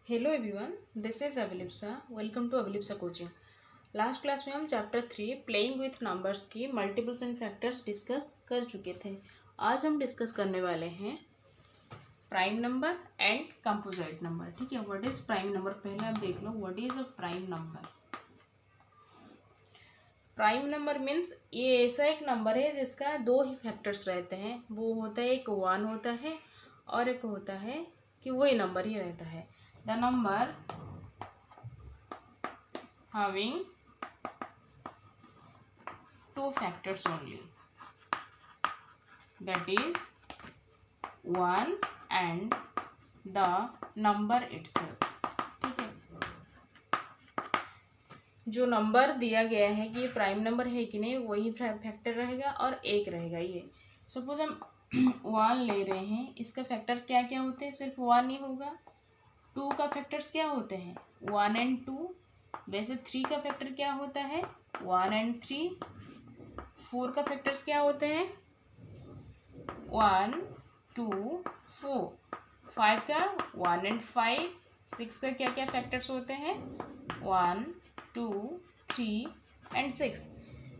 Hello everyone, this is Abhilipsa. Welcome to Abhilipsa coaching. Last class में हम chapter 3 playing with numbers की multiples and factors discuss कर चुके थे। आज हम डिस्कस करने वाले हैं prime number and composite number. ठीक है, व्हाट इज प्राइम नंबर पहले आप देख लो। What is a prime number? Prime number means ये ऐसा एक नंबर है जिसका दो ही फैक्टर्स रहते हैं। वो होता है एक 1 होता है और एक होता है कि वही नंबर ही रहता है। The number having two factors only, that is 1 and the number itself। ठीक है, जो नंबर दिया गया है कि ये प्राइम नंबर है कि नहीं वही फैक्टर रहेगा और एक रहेगा। ये सपोज हम 1 ले रहे हैं, इसका फैक्टर क्या क्या होते हैं? सिर्फ 1 ही होगा। 2 का फैक्टर्स क्या होते हैं? 1 and 2। वैसे 3 का फैक्टर क्या होता है? 1 and 3। 4 का फैक्टर्स क्या होते हैं? 1 2 4। 5 का 1 and 5। 6 का क्या क्या फैक्टर्स होते हैं? 1 2 3 and 6।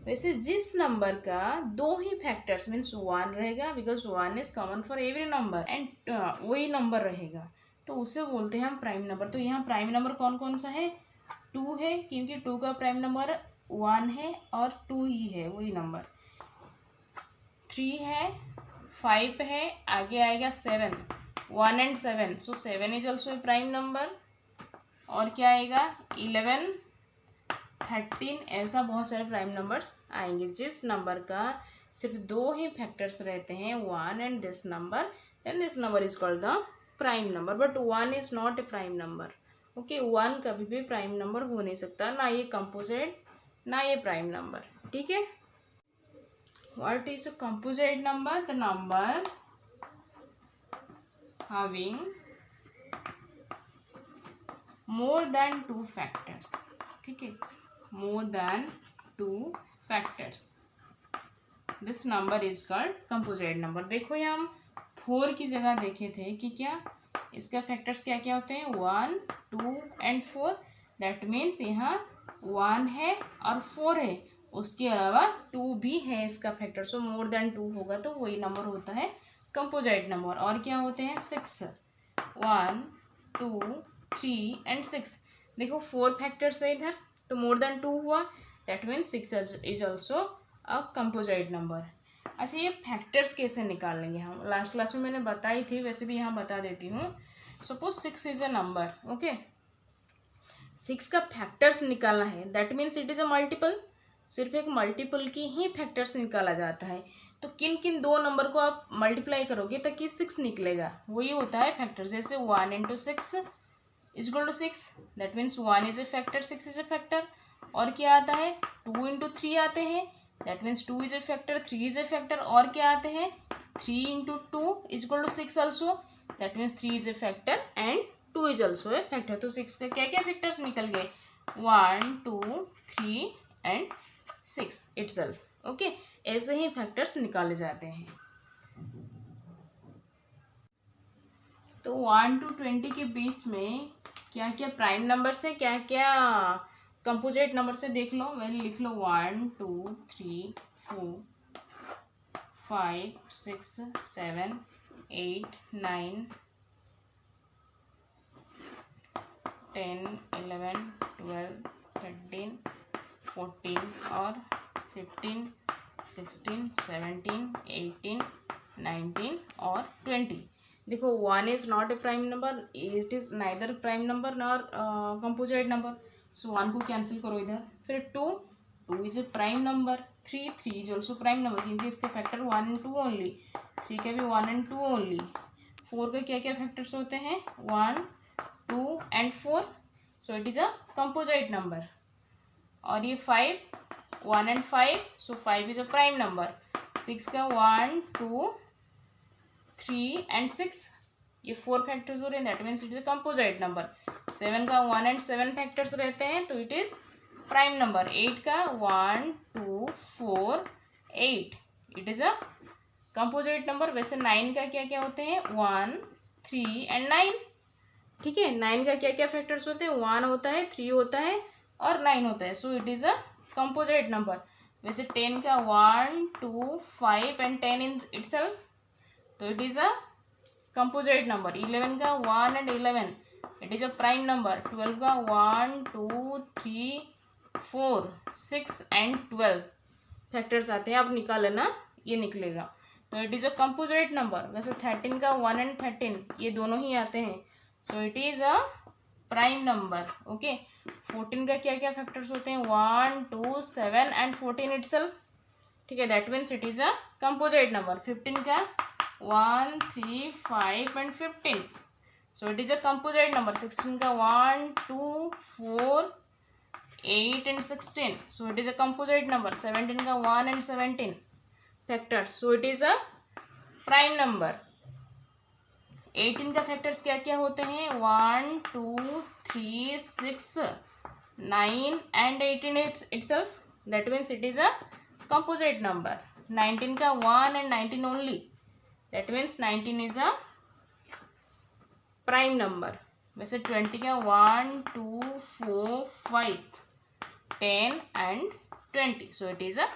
वैसे जिस नंबर का दो ही फैक्टर्स मीन्स 1 रहेगा, because 1 is common for every number, and वही नंबर रहेगा तो उसे बोलते हैं हम प्राइम नंबर। तो यहाँ प्राइम नंबर कौन कौन सा है? 2 है, क्योंकि 2 का प्राइम नंबर 1 है और 2 ही है वही नंबर। 3 है, 5 है, आगे आएगा 7, 1 and 7, so 7 is also A prime number. और क्या आएगा? 11 13, ऐसा बहुत सारे प्राइम नंबर्स आएंगे। जिस नंबर का सिर्फ दो ही फैक्टर्स रहते हैं 1 and this number, then this number is called the prime number. But 1 is not a prime number. Okay, 1 कभी भी प्राइम नंबर हो नहीं सकता, ना ये कंपोजिट ना ये प्राइम नंबर। ठीक है, what is a composite number? The number having more than 2 factors. ठीक है, more than 2 factors, this number is called composite number. देखो यहाँ हम 4 की जगह देखे थे कि क्या इसका फैक्टर्स क्या क्या होते हैं? 1 2 and 4। दैट मीन्स यहाँ 1 है और 4 है, उसके अलावा 2 भी है इसका फैक्टर। सो मोर देन 2 होगा तो वही नंबर होता है कंपोजिट नंबर। और क्या होते हैं? 6, 1 2 3 and 6। देखो 4 फैक्टर्स है इधर, तो मोर देन 2 हुआ, that means 6 is also a composite number. अच्छा, ये फैक्टर्स कैसे निकाल लेंगे हम? लास्ट क्लास में मैंने बताई थी, वैसे भी यहाँ बता देती हूँ। Suppose 6 is a number. Okay, 6 का फैक्टर्स निकालना है, that means it is a multiple. सिर्फ एक मल्टीपल की ही फैक्टर्स निकाला जाता है। तो किन किन दो नंबर को आप मल्टीप्लाई करोगे ताकि 6 निकलेगा, वही होता है फैक्टर। जैसे 1 into 6 is equal to 6, that means 1 is a factor, 6 is a factor. और क्या आता है? 2 into 3 आते हैं, that means 2 is a factor, 3 is a factor. और क्या आते हैं? 3 into 2 is equal to 6 also, that means 3 is a factor and 2 is also a factor. तो 6 के क्या क्या फैक्टर्स निकल गए? 1 2 3 and 6 इटसेल्फ। ओके, ऐसे ही फैक्टर्स निकाले जाते हैं। तो 1 to 20 के बीच में क्या क्या प्राइम नंबर से क्या क्या कंपोजिट नंबर से देख लो। वैसे लिख लो 1 2 3 4 5 6 7 8 9 10 11 12 13 14 और 15 16 17 18 19 और 20। देखो 1 is not a prime number, it is neither prime number nor composite number, so 1 को कैंसिल करो इधर। फिर 2 is a prime number. 3 is also prime number, क्योंकि इसके फैक्टर 1 and 2 ओनली। 3 के भी 1 and 2 ओनली। 4 के क्या क्या फैक्टर्स होते हैं? 1 2 and 4, so it is a composite number. और ये 5 1 and 5, so 5 is a prime number. 6 का 1 2 3 and 6, ये 4 फैक्टर्स हो रहे हैं, that means it is a composite number. 7 का 1 and 7 फैक्टर्स रहते हैं, तो इट इज प्राइम नंबर। 8 का 1 2 4 8, it is a composite number. वैसे 9 का क्या क्या होते हैं? 1 3 and 9, ठीक है, 9 का क्या क्या फैक्टर्स होते हैं, 1 होता है, 3 होता है और 9 होता है, so it is a composite number. वैसे 10 का 1 2 5 एंड 10 इन इटसेल्फ, तो it is a composite number. 11 का 1 and 11, it is a prime number. 12 का 1 2 3 4 6 एंड 12 फैक्टर्स आते हैं, आप निकाल लेना, ये निकलेगा, तो it is a composite number. वैसे 13 का 1 एंड 13 ये दोनों ही आते हैं, so it is a prime number. Okay, 14 का क्या क्या फैक्टर्स होते हैं, 1 2 7 एंड 14 इटसेल्फ, ठीक है, that means it is a composite number. 15 का 1 3 5 and 15, so it is a composite number. 16 का 1 2 4 8 and 16, so it is a composite number. 17 का 1 and 17 factors, so it is a prime number. 18 का factors क्या क्या होते हैं, 1 2 3 6 9 and 18 itself, that means it is a composite number. 19 का 1 and 19 only, that means 19 is a prime number. वैसे 20 का 1 2 4 5 10 and 20, so it is a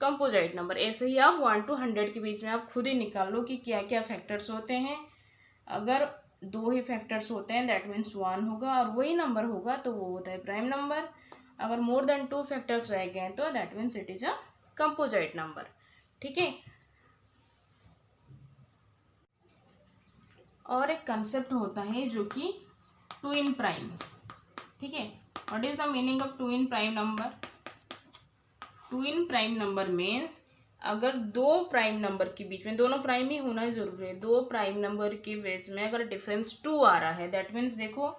composite number. ऐसे ही आप 1 to 100 के बीच में आप खुद ही निकाल लो कि क्या क्या फैक्टर्स होते हैं। अगर 2 ही फैक्टर्स होते हैं दैट मीन्स 1 होगा, और वही नंबर होगा तो वो होता है प्राइम नंबर। अगर मोर देन 2 फैक्टर्स रह गए तो that means it is a composite number. ठीक है, और एक कंसेप्ट होता है जो कि ट्विन प्राइम्स। ठीक है, what is the meaning of twin prime number? Twin prime number means अगर दो प्राइम नंबर के बीच में, दोनों प्राइम ही होना जरूरी है, दो प्राइम नंबर के बेस में अगर डिफरेंस 2 आ रहा है, दैट मीन्स देखो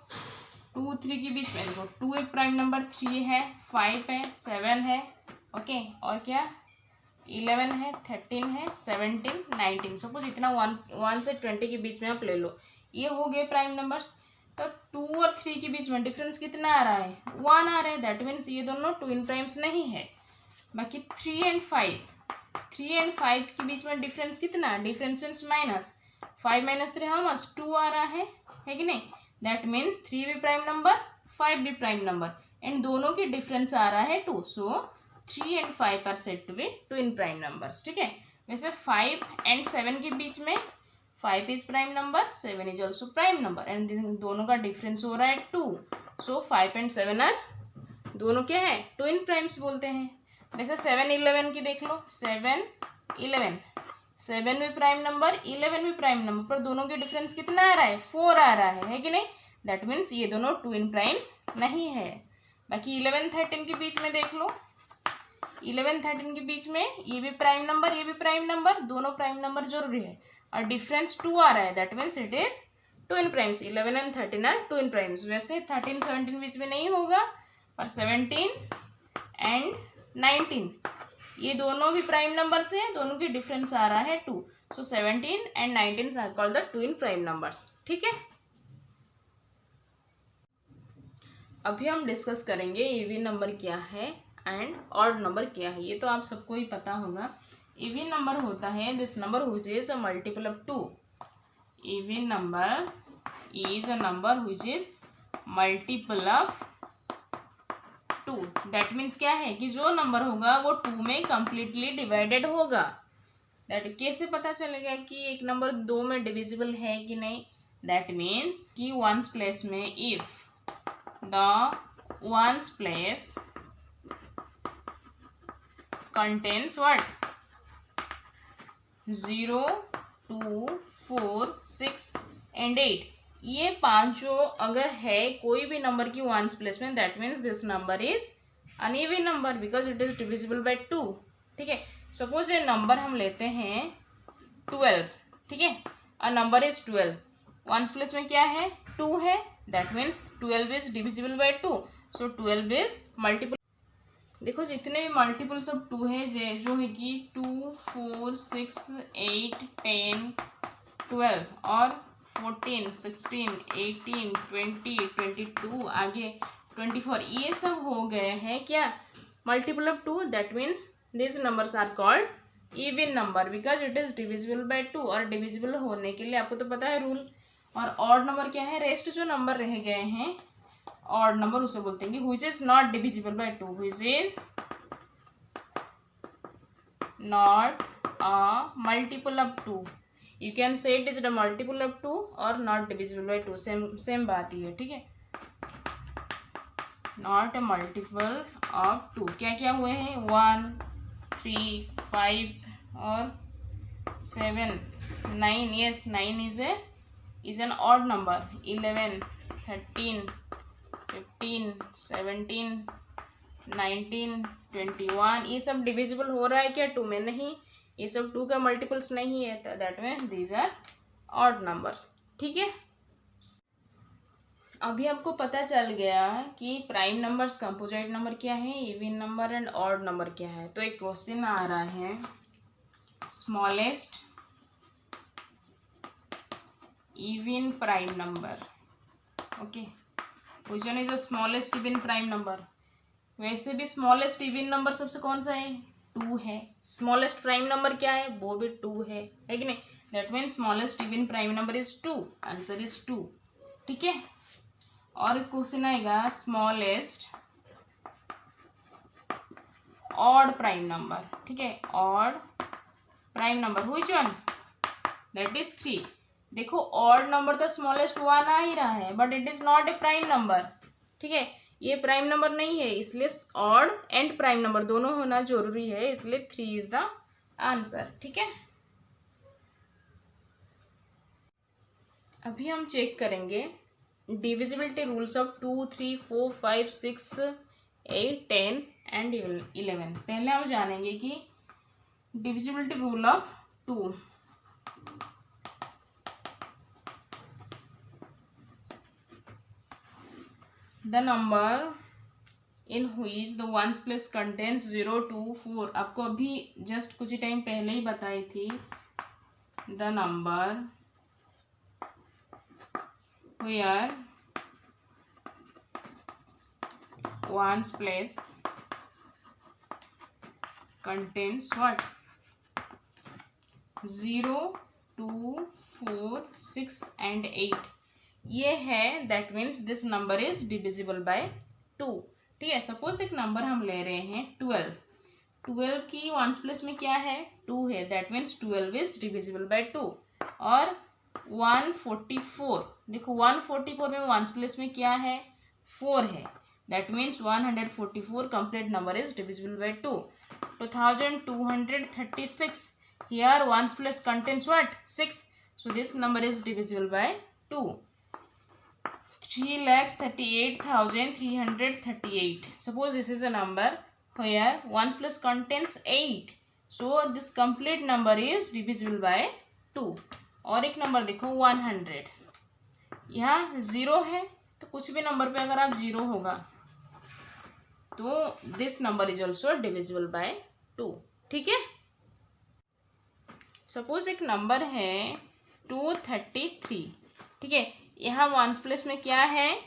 2 3 के बीच में, देखो 2 एक प्राइम नंबर, 3 है, 5 है, 7 है, ओके, और क्या 11 है, 13 है, 17 19, सपोज इतना 1 से 20 के बीच में आप ले लो, ये हो गए प्राइम नंबर्स। तो 2 और 3 के बीच में डिफरेंस कितना आ रहा है, 1 आ रहा है, दैट मीन्स ये दोनों ट्विन प्राइम्स नहीं है। बाकी 3 एंड 5 के बीच में डिफरेंस कितना, difference means minus, 5 minus 3 how much, 2 आ रहा है कि नहीं, दैट मीन्स 3 भी प्राइम नंबर, 5 भी प्राइम नंबर, एंड दोनों की डिफरेंस आ रहा है 2, so 3 and 5 are said to be twin prime numbers. ठीक है, वैसे 5 and 7 के बीच में 5 is prime number, 7 is also prime number, and दोनों का डिफरेंस हो रहा है 2, सो 5 and 7 आर दोनों क्या है, ट्विन प्राइम्स बोलते हैं। वैसे 7 11 की देख लो, 7 11, 7 भी प्राइम नंबर, 11 भी प्राइम नंबर, पर दोनों के डिफरेंस कितना आ रहा है, 4 आ रहा है कि नहीं, दैट मीन्स ये दोनों ट्विन प्राइम्स नहीं है। बाकी 11 13 के बीच में देख लो, 11 13 के बीच में ये भी प्राइम नंबर, ये भी प्राइम नंबर, दोनों प्राइम नंबर जरूरी है, और डिफरेंस 2 आ रहा है, that means it is twin primes. 11 and 13 are twin primes. वैसे 13 17 बीच में नहीं होगा, पर 17 and 19 ये दोनों भी प्राइम नंबर से हैं, दोनों की डिफरेंस आ रहा है 2, so 17 and 19 are called the twin prime numbers. ठीक है, अभी हम डिस्कस करेंगे इवन नंबर क्या है एंड ऑड नंबर क्या है। ये तो आप सबको ही पता होगा। इवन नंबर होता है this number which is a multiple of 2। Even number is a number which is multiple of 2। That means क्या है कि जो नंबर होगा वो 2 में कंप्लीटली डिवाइडेड होगा। दैट कैसे पता चलेगा कि एक नंबर 2 में डिविजिबल है कि नहीं, दैट मीन्स कि वंस प्लेस में if the ones place contains what, 0 2 4 6 and 8, ये पांचों अगर है कोई भी नंबर की वंस प्लेस में, that means this number is uneven number because it is divisible by 2। ठीक है, सपोज ये नंबर हम लेते हैं 12। ठीक है, a number is 12, ones place में क्या है, 2 है, that means 12 is divisible by 2, so 12 is multiple. देखो जितने भी मल्टीपल्स ऑफ 2 है जो है कि 2 4 6 8 10 12 और 14 16 18 20 22 आगे 24, ये सब हो गए हैं क्या, multiple of 2। That means this numbers are called even number because it is divisible by 2। और डिविजिबल होने के लिए आपको तो पता है रूल, और ऑड नंबर क्या है, रेस्ट जो नंबर रह गए हैं ऑड नंबर उसे बोलते हैं which is not divisible by 2, which is not a multiple of 2. You can say it is the multiple of 2 और नॉट डिविजिबल बाय 2, सेम बात ही है. ठीक है, नॉट ए मल्टीपल ऑफ 2. क्या क्या हुए हैं, 1, 3, 5 और 7, 9. Yes, 9 is an odd number. 11, 13, 15, 17, 19, 21 ये सब डिविजिबल हो रहा है क्या 2 में? नहीं, ये सब 2 का मल्टीपल्स नहीं है, तो that means these are odd numbers. ठीक है, अभी आपको पता चल गया कि प्राइम नंबर्स, कंपोजिट नंबर क्या है, even number and odd number क्या है. तो एक क्वेश्चन आ रहा है, smallest even prime number. Okay, which one is the smallest even prime number. वैसे भी स्मॉलेस्ट इवन नंबर सबसे कौन सा है, 2 है. स्मॉलेस्ट प्राइम नंबर क्या है, वो भी 2 है कि नहीं. That means smallest even prime number is 2. Answer is 2. ठीक है, और क्वेश्चन आएगा स्मॉलेस्ट ऑड प्राइम नंबर. ठीक है, odd prime number which one, that is 3. देखो ऑड नंबर तो स्मॉलेस्ट 1 आ ही रहा है, but it is not a prime number. ठीक है, ये प्राइम नंबर नहीं है, इसलिए ऑड एंड प्राइम नंबर दोनों होना जरूरी है, इसलिए 3 इज द आंसर. ठीक है, अभी हम चेक करेंगे डिविजिबिलिटी रूल्स ऑफ 2, 3, 4, 5, 6, 8, 10 एंड 11. पहले हम जानेंगे कि divisibility rule of 2. The number in which the ones place contains 0, 2, 4. आपको अभी जस्ट कुछ ही टाइम पहले ही बताई थी. The number where ones place contains what, 0, 2, 4, 6 and 8. ये है, that means this number is divisible by 2. ठीक है, सपोज एक नंबर हम ले रहे हैं 12. 12 की वंस प्लेस में क्या है, 2 है, that means 12 is divisible by 2. और 144, देखो 144 में वंस प्लेस में क्या है, 4 है, that means 144 complete number is divisible by 2. 2236, here ones place contains what, 6, so this number is divisible by 2. 3,38,338, suppose this is a number where ones place contains 8, so this complete number is divisible by 2. और एक number देखो 100, यहाँ 0 है, तो कुछ भी number पे अगर आप 0 होगा तो this number is also divisible by 2. ठीक है, सपोज एक नंबर है 233. ठीक है, यहाँ वंस प्लेस में क्या है,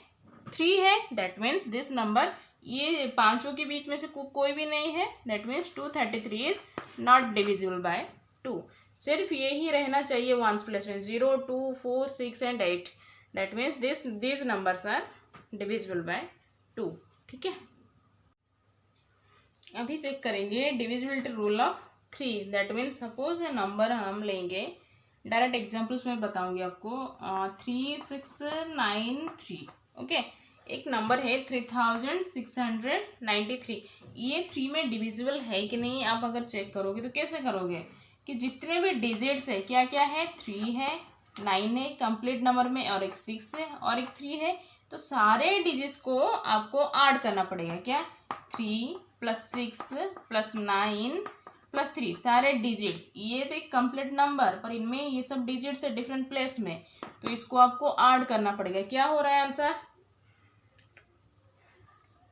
3 है, दैट मीन्स दिस नंबर, ये पांचों के बीच में से कोई भी नहीं है, that means 233 is not divisible by 2. सिर्फ ये ही रहना चाहिए वंस प्लेस में, 0, 2, 4, 6 and 8, that means this numbers are divisible by 2. ठीक है, अभी चेक करेंगे divisibility rule of 3. That means suppose ये नंबर हम लेंगे, डायरेक्ट एग्जांपल्स में बताऊंगी आपको. 3693. ओके, एक नंबर है 3693. ये 3 में डिविजिबल है कि नहीं आप अगर चेक करोगे तो कैसे करोगे कि जितने भी डिजिट्स है, क्या क्या है, 3 है, 9 है कंप्लीट नंबर में, और एक 6 है और एक 3 है, तो सारे डिजिट्स को आपको ऐड करना पड़ेगा. क्या, 3 + 6 + 9 + 3, सारे डिजिट्स. ये तो एक कंप्लीट नंबर, पर इनमें ये सब डिजिट्स है डिफरेंट प्लेस में, तो इसको आपको ऐड करना पड़ेगा. क्या हो रहा है आंसर,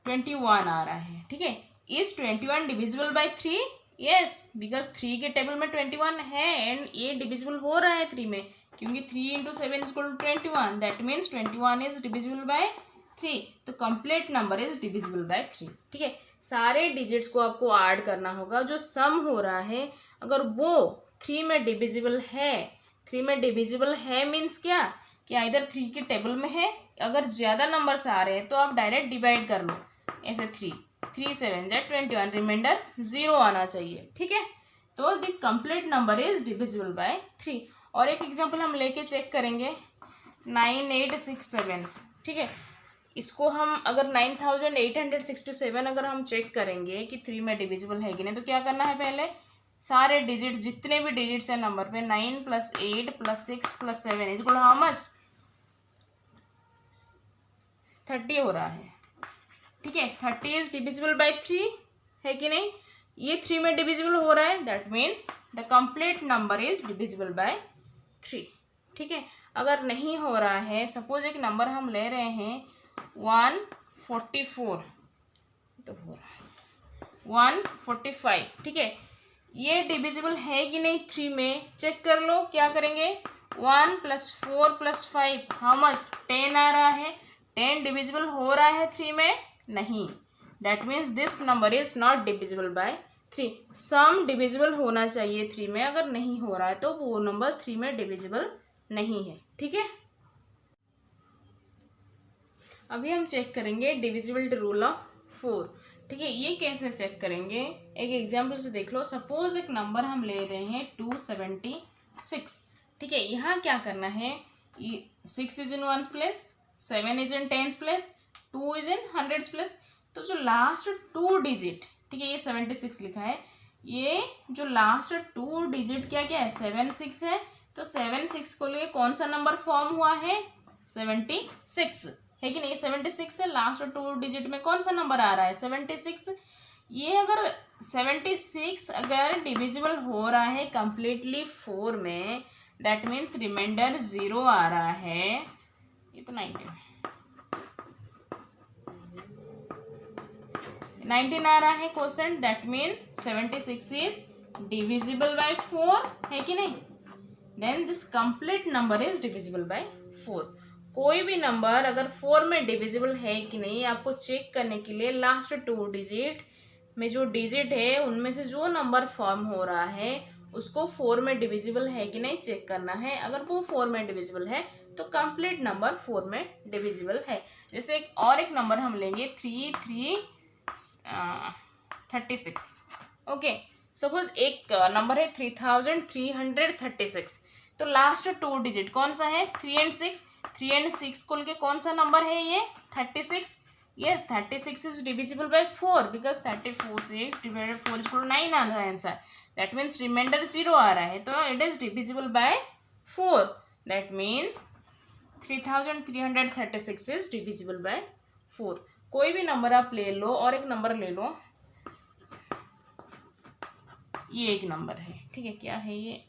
21 आ रहा है. ठीक है, is 21 divisible by 3? Yes, because 3 के टेबल में 21 है एंड ये डिविजिबल हो रहा है 3 में, क्योंकि 3 × 7 = 21, that means 21 is divisible by 3. तो complete number is divisible by 3. ठीक है, सारे डिजिट्स को आपको ऐड करना होगा. जो सम हो रहा है अगर वो 3 में डिविजिबल है, 3 में डिविजिबल है मीन्स क्या, कि इधर 3 की टेबल में है, अगर ज़्यादा नंबर्स आ रहे हैं तो आप डायरेक्ट डिवाइड कर लो, ऐसे 3 7 जा 21, रिमाइंडर 0 आना चाहिए, ठीक है। तो the complete number is divisible by 3। और एक एग्जांपल हम लेके चेक करेंगे 9867, ठीक है। इसको हम अगर 9867 अगर हम चेक करेंगे कि 3 में डिविजिबल है कि नहीं, तो क्या करना है, पहले सारे डिजिट्स, जितने भी डिजिट्स हैं नंबर पे, 9 + 8 + 6 + 7 इज इक्वल हाउ मच, 30 हो रहा है, ठीक है। 30 इज डिविजिबल बाय 3 है कि नहीं, ये 3 में डिविजिबल हो रहा है, that means the complete number is divisible by 3, ठीक है। अगर नहीं हो रहा है, सपोज एक नंबर हम ले रहे हैं 144, तो हो रहा है 145, ठीक है। ये डिविजिबल है कि नहीं 3 में, चेक कर लो। क्या करेंगे, 1 + 4 + 5 हाउ मच, 10 आ रहा है। 10 डिविजिबल हो रहा है 3 में, नहीं, that means this number is not divisible by 3। Sum divisible होना चाहिए 3 में, अगर नहीं हो रहा है तो वो नंबर 3 में डिविजिबल नहीं है, ठीक है। अभी हम चेक करेंगे डिविजिबिलिटी रूल ऑफ 4, ठीक है। ये कैसे चेक करेंगे, एक एग्जांपल से देख लो। सपोज एक नंबर हम ले रहे हैं 276, ठीक है। यहाँ क्या करना है, 6 is in 1s place, 7 is in 10s place, 2 is in 100s place. तो जो लास्ट 2 डिजिट, ठीक है, ये 76 लिखा है, ये जो लास्ट 2 डिजिट क्या क्या है, 7 6 है। तो 7 6 को लिए कौन सा नंबर फॉर्म हुआ है, 76 है कि नहीं, 76 है। लास्ट 2 डिजिट में कौन सा नंबर आ रहा है, 76। ये अगर 76 अगर डिविजिबल हो रहा है कंप्लीटली 4 में, दैट मीन्स रिमाइंडर 0 आ रहा है। ये तो 19 आ रहा है question, that means 76 is divisible by 4 है कि नहीं, then this complete number is divisible by 4। कोई भी नंबर अगर 4 में डिविजिबल है कि नहीं, आपको चेक करने के लिए लास्ट 2 डिजिट में जो डिजिट है उनमें से जो नंबर फॉर्म हो रहा है उसको 4 में डिविजिबल है कि नहीं चेक करना है। अगर वो 4 में डिविजिबल है तो कंप्लीट नंबर 4 में डिविजिबल है। जैसे एक नंबर हम लेंगे 3336, ओके। सपोज एक नंबर है 3336, तो लास्ट 2 डिजिट कौन सा है, 3 और 6। 3 और 6 को लेके कौन सा नंबर है ये, 36। Yes, 36 is divisible by 4 because 36 divided 4 is 9 आ रहा है आंसर, दैट मीन्स रिमाइंडर 0 आ रहा है, तो it is divisible by 4, that means 3336 is divisible by 4। कोई भी नंबर आप ले लो, और एक नंबर ले लो, ये एक नंबर है, ठीक है, क्या है ये,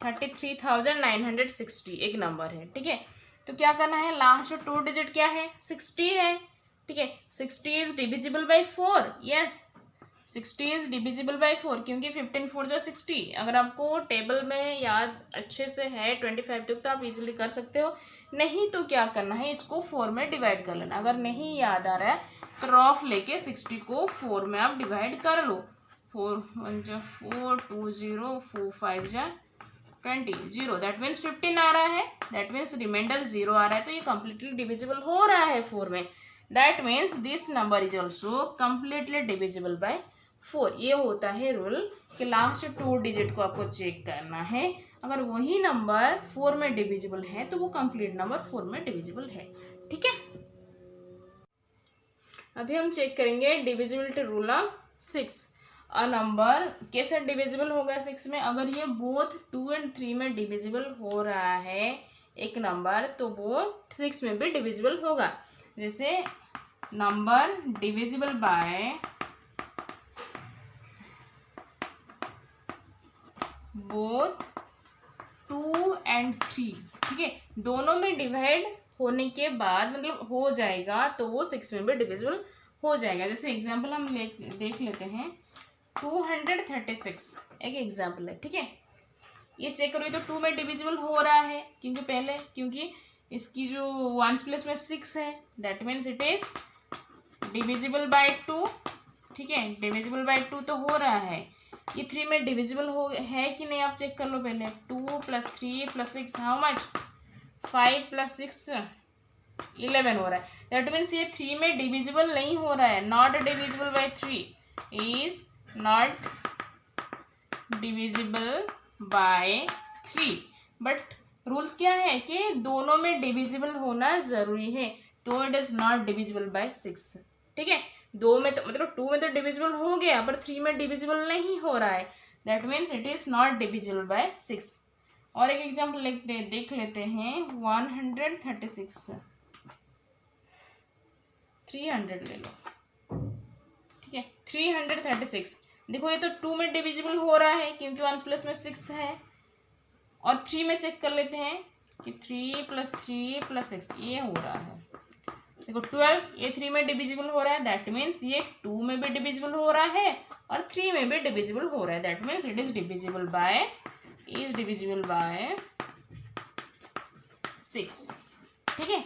33,960 एक नंबर है, ठीक है। तो क्या करना है, लास्ट 2 डिजिट क्या है, 60 है, ठीक है। 60 is divisible by 4, yes, 60 is divisible by 4, क्योंकि 15 4 जा 60। अगर आपको टेबल में याद अच्छे से है 25 तक तो आप इजीली कर सकते हो, नहीं तो क्या करना है, इसको 4 में डिवाइड कर लेना। अगर नहीं याद आ रहा है तो रफ लेके 60 को 4 में आप डिवाइड कर लो। 4 1 जा 4, 2 0, 4 5 जा 20, 0, दैट मीन्स 15 आ रहा है, दैट मीन्स रिमाइंडर 0 आ रहा है, तो ये कम्प्लीटली डिविजिबल हो रहा है 4 में, that means this number is also completely divisible by 4। ये होता है रूल कि लास्ट 2 डिजिट को आपको चेक करना है, अगर वही नंबर 4 में डिविजिबल है तो वो कंप्लीट नंबर 4 में डिविजिबल है, ठीक है। अभी हम चेक करेंगे divisibility rule of 6। A number कैसे डिविजिबल होगा 6 में, अगर ये बोथ 2 और 3 में डिविजिबल हो रहा है एक नंबर, तो वो 6 में भी डिविजिबल होगा। जैसे नंबर डिविजिबल बाय बोथ 2 और 3, ठीक है, दोनों में डिवाइड होने के बाद मतलब हो जाएगा तो वो 6 में भी डिविजिबल हो जाएगा। जैसे एग्जांपल हम देख लेते हैं 236 एक एग्जांपल है, ठीक है। ये चेक करो, ये तो 2 में डिविजिबल हो रहा है क्योंकि इसकी जो 1s प्लेस में 6 है, that means it is divisible by 2, ठीक है, डिविजिबल बाय 2 तो हो रहा है। ये 3 में डिविजिबल हो है कि नहीं, आप चेक कर लो पहले। 2 + 3 + 6 हाउ मच, 5 + 6 11 हो रहा है। दैट मीन्स ये 3 में डिविजिबल नहीं हो रहा है, not divisible by 3, is not divisible by 3। But rules क्या है कि दोनों में डिविजिबल होना जरूरी है, तो it is not divisible bye 6। ठीक है, 2 में तो मतलब 2 में तो डिविजिबल हो गया, पर 3 में डिविजिबल नहीं हो रहा है, that means it is not divisible bye 6। और एक एग्जाम्पल देख लेते हैं, 136 300 ले लो। ठीक है, 336 देखो ये तो 2 में डिविजिबल हो रहा है क्योंकि 1 में 6 है। और 3 में चेक कर लेते हैं कि 3 + 3 + 6 ये हो रहा है। देखो 12 ये 3 में डिविजिबल हो रहा है, दैट मीन्स ये 2 में भी डिविजिबल हो रहा है और 3 में भी डिविजिबल हो रहा है, that means it is divisible bye 6। ठीक है,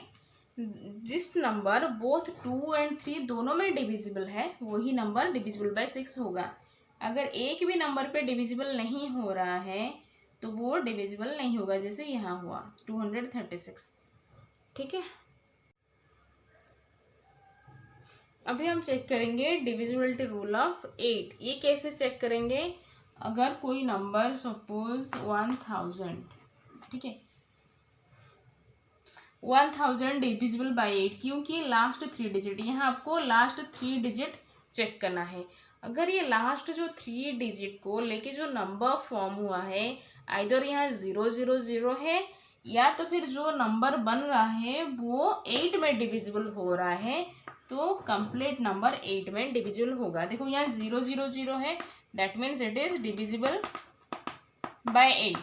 जिस नंबर बोथ 2 और 3 दोनों में डिविजिबल है वही नंबर डिविजिबल बाय 6 होगा। अगर एक भी नंबर पे डिविजिबल नहीं हो रहा है तो वो डिविजिबल नहीं होगा, जैसे यहाँ हुआ 236। ठीक है, अभी हम चेक करेंगे डिविजिबिलिटी रूल ऑफ 8। ये कैसे चेक करेंगे, अगर कोई नंबर सपोज 1000, ठीक है, 1000 डिविजिबल बाय 8, क्योंकि लास्ट 3 डिजिट, यहाँ आपको लास्ट 3 डिजिट चेक करना है। अगर ये लास्ट जो 3 डिजिट को लेके जो नंबर फॉर्म हुआ है, आइदर यहाँ 000 है या तो फिर जो नंबर बन रहा है वो 8 में डिविजिबल हो रहा है, तो कंप्लीट नंबर 8 में डिविजिबल होगा। देखो यहाँ 000 है, that means it is divisible bye 8।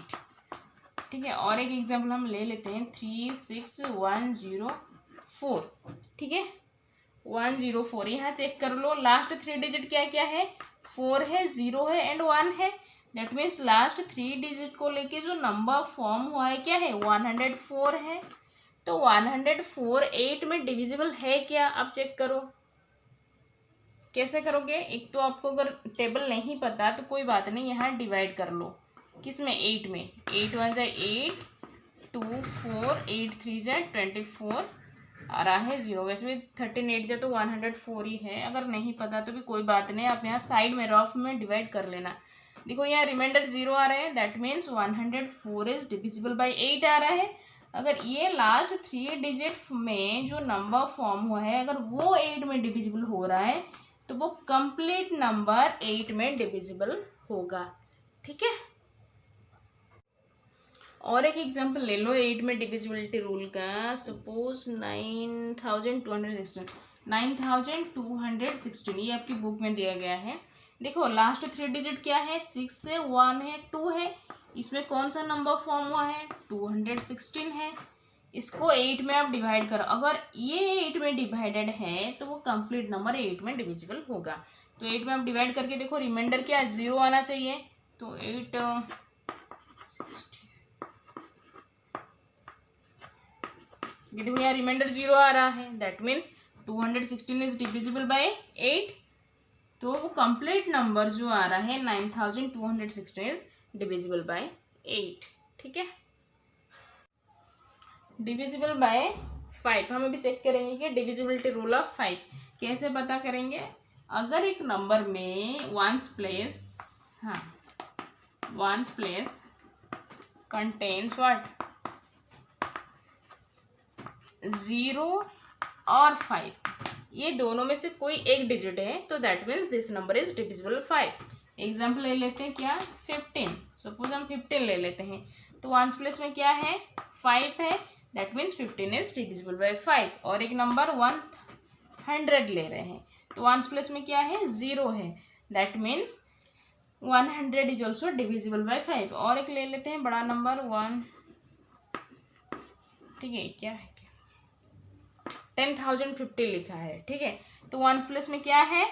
ठीक है, और एक एग्जाम्पल हम ले लेते हैं, 36104। ठीक है, 104 यहाँ चेक कर लो, लास्ट 3 डिजिट क्या क्या है, 4 है, 0 है एंड 1 है, दैट मीन्स लास्ट 3 डिजिट को लेके जो नंबर फॉर्म हुआ है क्या है, 104 है। तो 104 8 में डिविजिबल है क्या, आप चेक करो। कैसे करोगे, एक तो आपको अगर टेबल नहीं पता तो कोई बात नहीं, यहाँ डिवाइड कर लो, किस में, 8 में, 8 1 = 8, 2 4, 8 3 = 24 आ रहा है 0। वैसे भी 13 8 जा तो 104 ही है, अगर नहीं पता तो भी कोई बात नहीं, आप यहाँ साइड में रफ में डिवाइड कर लेना। देखो यहाँ रिमाइंडर 0 आ रहा है, that means 104 is divisible bye 8 आ रहा है। अगर ये लास्ट 3 डिजिट में जो नंबर फॉर्म हुआ है अगर वो 8 में डिविजिबल हो रहा है तो वो कंप्लीट नंबर 8 में डिविजिबल होगा। ठीक है, और एक एग्जांपल ले लो 8 में डिविजिबिलिटी रूल का, सपोज 9216, ये आपकी बुक में दिया गया है। देखो लास्ट 3 डिजिट क्या है, 6 है, 1 है, 2 है, इसमें कौन सा नंबर फॉर्म हुआ है, 216 है। इसको 8 में आप डिवाइड करो, अगर ये 8 में डिवाइडेड है तो वो कंप्लीट नंबर 8 में डिविजिबल होगा। तो 8 में आप डिवाइड करके देखो, रिमाइंडर क्या, 0 आना चाहिए, तो 8 ये देखो यहाँ रिमाइंडर 0 आ रहा है, that means 216 is divisible bye 8, तो वो कंप्लीट नंबर जो आ रहा है 9216 इज डिविजिबल बाय 8। ठीक है, डिविजिबल बाय 5 हम अभी चेक करेंगे कि डिविजिबिलिटी रूल ऑफ 5 कैसे पता करेंगे। अगर एक नंबर में वंस प्लेस कंटेन्स व्हाट, 0 और 5, ये दोनों में से कोई एक डिजिट है तो that means this number is divisible 5। Example ले लेते हैं, क्या, 15, सपोज हम 15 ले लेते हैं, तो वंस प्लेस में क्या है, 5 है, that means 15 is divisible bye 5। और एक नंबर 100 ले रहे हैं तो वंस प्लेस में क्या है, 0 है, that means 100 is also divisible by 5। और एक ले लेते हैं बड़ा नंबर 1, ठीक है, क्या है, 10,050 लिखा है। ठीक है, तो वंस प्लेस में क्या है,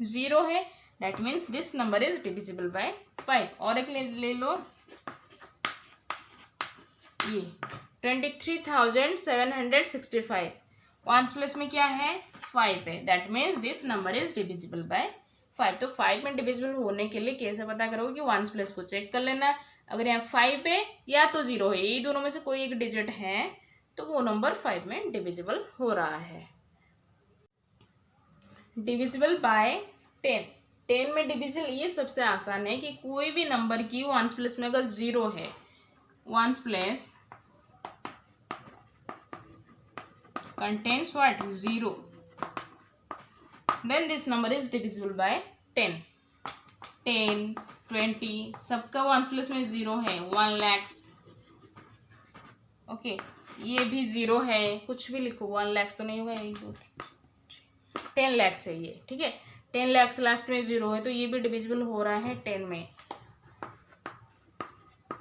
0 है, that means this number is divisible bye 5। और एक ले लो ये 23,765, वंस प्लेस में क्या है, 5 है, that means this number is divisible bye 5। तो 5 में डिविजिबल होने के लिए कैसे पता करोगे कि 1s प्लेस को चेक कर लेना। अगर यहाँ 5 है या तो 0 है, ये दोनों में से कोई एक डिजिट है तो वो नंबर 5 में डिविजिबल हो रहा है। Divisible by 10। 10 में डिविजिबल ये सबसे आसान है कि कोई भी नंबर की 1s प्लेस में अगर 0 है, 1s place contains what? 0. Then this number is divisible by 10. 10, 20 सबका 1s प्लेस में 0 है। 1 lakhs, ओके, ये भी 0 है, कुछ भी लिखो, 1 lakhs तो नहीं होगा, 1 2 3 10 lakhs है ये, ठीक है। 10 lakhs लास्ट में 0 है तो ये भी डिविजिबल हो रहा है 10 में।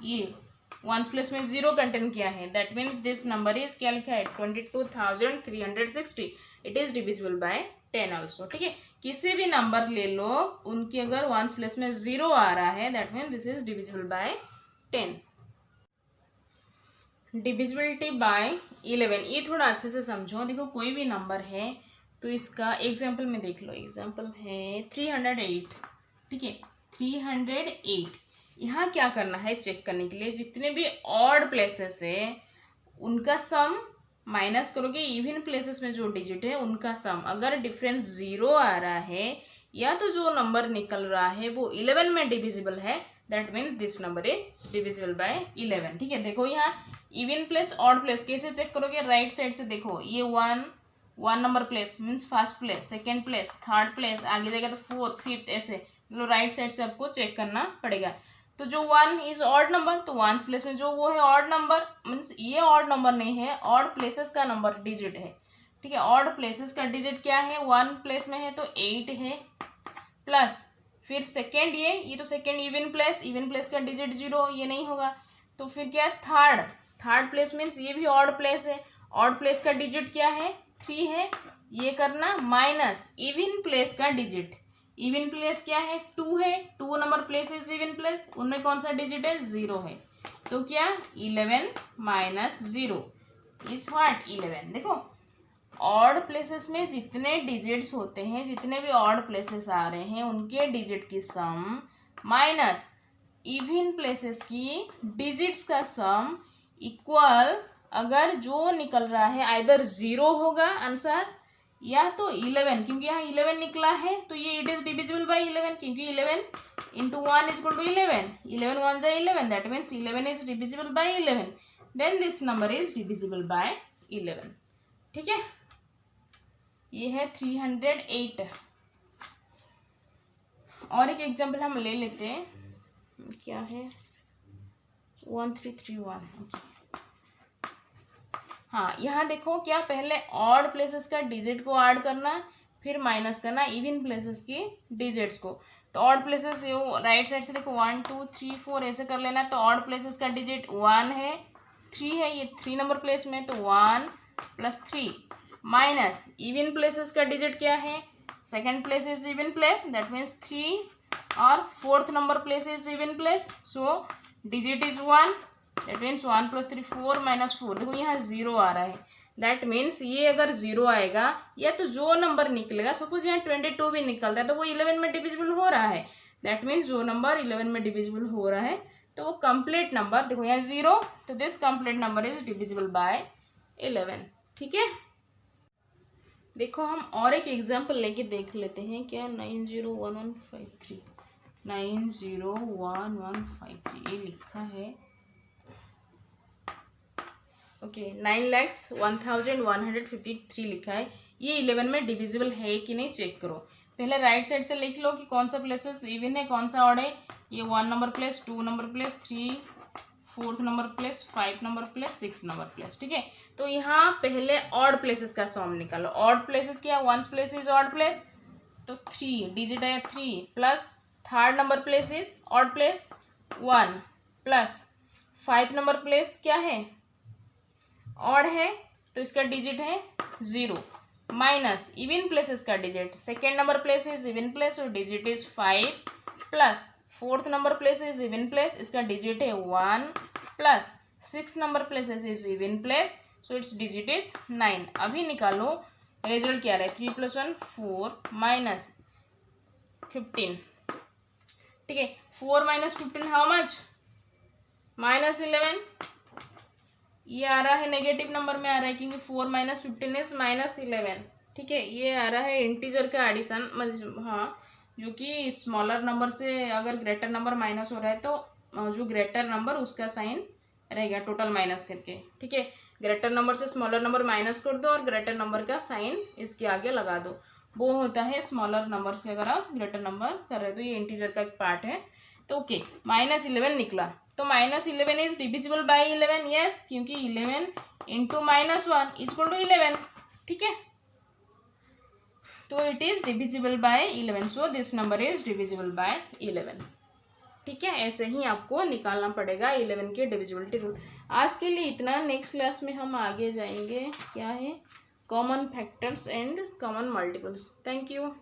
ये 1s प्लेस में 0 कंटेन किया है, that means this number is क्या लिखा है 22,360। It is divisible bye 10 also, ठीक है। किसी भी नंबर ले लो, उनकी अगर 1s प्लेस में 0 आ रहा है that means this is divisible bye 10। Divisibility bye 11, ये थोड़ा अच्छे से समझो। देखो कोई भी नंबर है तो इसका एग्जाम्पल में देख लो। एग्जाम्पल है 308, ठीक है, 308। यहाँ क्या करना है चेक करने के लिए, जितने भी ऑड प्लेसेस है उनका सम माइनस करोगे, इवन प्लेसेस में जो डिजिट है उनका सम। अगर डिफरेंस 0 आ रहा है या तो जो नंबर निकल रहा है वो 11 में डिविजिबल है, that means this number is divisible by 11, ठीक है। देखो यहाँ इवन प्लेस ऑड प्लेस कैसे चेक करोगे, राइट साइड से देखो, ये 1 number place means first place, second place, third place, आगे जाएगा तो 4th 5th, ऐसे मतलब राइट साइड से आपको चेक करना पड़ेगा। तो जो 1 इज ऑड नंबर, तो 1s प्लेस में जो वो है ऑड नंबर, मीन्स ये ऑड नंबर नहीं है, ऑड प्लेसेस का नंबर डिजिट है, ठीक है। ऑड प्लेसेस का डिजिट क्या है, 1 प्लेस में है तो 8 है, प्लस फिर सेकेंड ये तो सेकेंड इवन प्लेस का डिजिट 0, ये नहीं होगा। तो फिर क्या है थर्ड प्लेस मीन्स ये भी ऑड प्लेस है, ऑड प्लेस का डिजिट क्या है 3 है, ये करना, माइनस इवन प्लेस का डिजिट, इवन प्लेस क्या है 2 है, 2 number place is even place, उनमें कौन सा डिजिट है 0 है, तो क्या 11 माइनस 0 इज व्हाट 11। देखो ऑड प्लेसेस में जितने डिजिट्स होते हैं, जितने भी ऑड प्लेसेस आ रहे हैं उनके डिजिट की सम माइनस इवन प्लेसेस की डिजिट्स का सम इक्वल, अगर जो निकल रहा है आइदर 0 होगा आंसर या तो 11, क्योंकि यहाँ 11 निकला है तो ये इट इज डिविजिबल बाय 11, क्योंकि 11 इंटू 1 इज इक्वल टू 11, 11 1 जा 11, that means 11 is divisible by 11, then this number is divisible by 11, ठीक है। ये है 308। और एक एग्जाम्पल हम ले लेते हैं, क्या है 1331, ओके। हाँ, यहाँ देखो क्या पहले ऑड प्लेसेस का डिजिट को ऐड करना, फिर माइनस करना इवन प्लेसेस की डिजिट्स को। तो ऑड प्लेसेस राइट साइड से देखो 1 2 3 4 ऐसे कर लेना। तो ऑड प्लेसेस का डिजिट 1 है, 3 है, ये 3 नंबर प्लेस में, तो 1 प्लस 3 माइनस इवन प्लेसेस का डिजिट क्या है, second place is even place, that means 3, और 4th number place is even place, so digit is 1, that means 1 plus 3 4 minus 4। देखो यहाँ 0 आ रहा है, दैट मीन्स ये अगर 0 आएगा या तो जो नंबर निकलेगा, सपोज यहाँ 22 भी निकलता है तो वो 11 में डिविजिबल हो रहा है, दैट मीन्स जो नंबर 11 में डिविजिबल हो रहा है तो वो कंप्लीट नंबर, देखो यहाँ 0, तो this complete number is divisible by 11, ठीक है। देखो हम और एक एग्जाम्पल लेके देख लेते हैं, क्या 901153 901153 ये लिखा है, ओके 9,01,153 लिखा है। ये 11 में डिविजिबल है कि नहीं चेक करो। पहले राइट साइड से लिख लो कि कौन सा प्लेसेस इवन है, कौन सा ऑड है। ये 1 number place, 2 number place, 3 4th number place, 5 number place, 6 number place, ठीक है। तो यहाँ पहले ऑड प्लेसेस का सम निकालो। ऑड प्लेसेस क्या, 1s place is odd place, तो 3 डिजिट है 3, plus third number place is odd place 1, plus 5 number place क्या है ऑड है तो इसका डिजिट है 0, माइनस इवन प्लेसेस का digit, second number place is even place और digit is 5, plus 4th number place is even place, इसका digit है 1, plus 6 number places is even place, so its digit is 9। अभी निकालो result क्या रहा है, 3 + 1 4, minus 15, ठीक है। 4 माइनस 15 हाउ मच, -11। ये आ रहा है नेगेटिव नंबर में आ रहा है क्योंकि 4 माइनस 15 इज -11, ठीक है। ये आ रहा है इंटीजर का एडिशन, हाँ, जो कि स्मॉलर नंबर से अगर ग्रेटर नंबर माइनस हो रहा है तो जो ग्रेटर नंबर उसका साइन रहेगा टोटल माइनस करके, ठीक है। ग्रेटर नंबर से स्मॉलर नंबर माइनस कर दो और ग्रेटर नंबर का साइन इसके आगे लगा दो, वो होता है स्मॉलर नंबर से अगर आप ग्रेटर नंबर कर रहे हो। तो ये इंटीजर का एक पार्ट है। तो ओके, -11 निकला, तो -11 इज डिविजिबल बाय 11, यस, क्योंकि 11 इंटू -1 इक्वल टू 11, ठीक है। तो it is divisible by 11, so this number is divisible by 11, ठीक है। ऐसे ही आपको निकालना पड़ेगा 11 के डिविजिबिलिटी रूल। आज के लिए इतना, नेक्स्ट क्लास में हम आगे जाएंगे क्या है, common factors and common multiples. Thank you.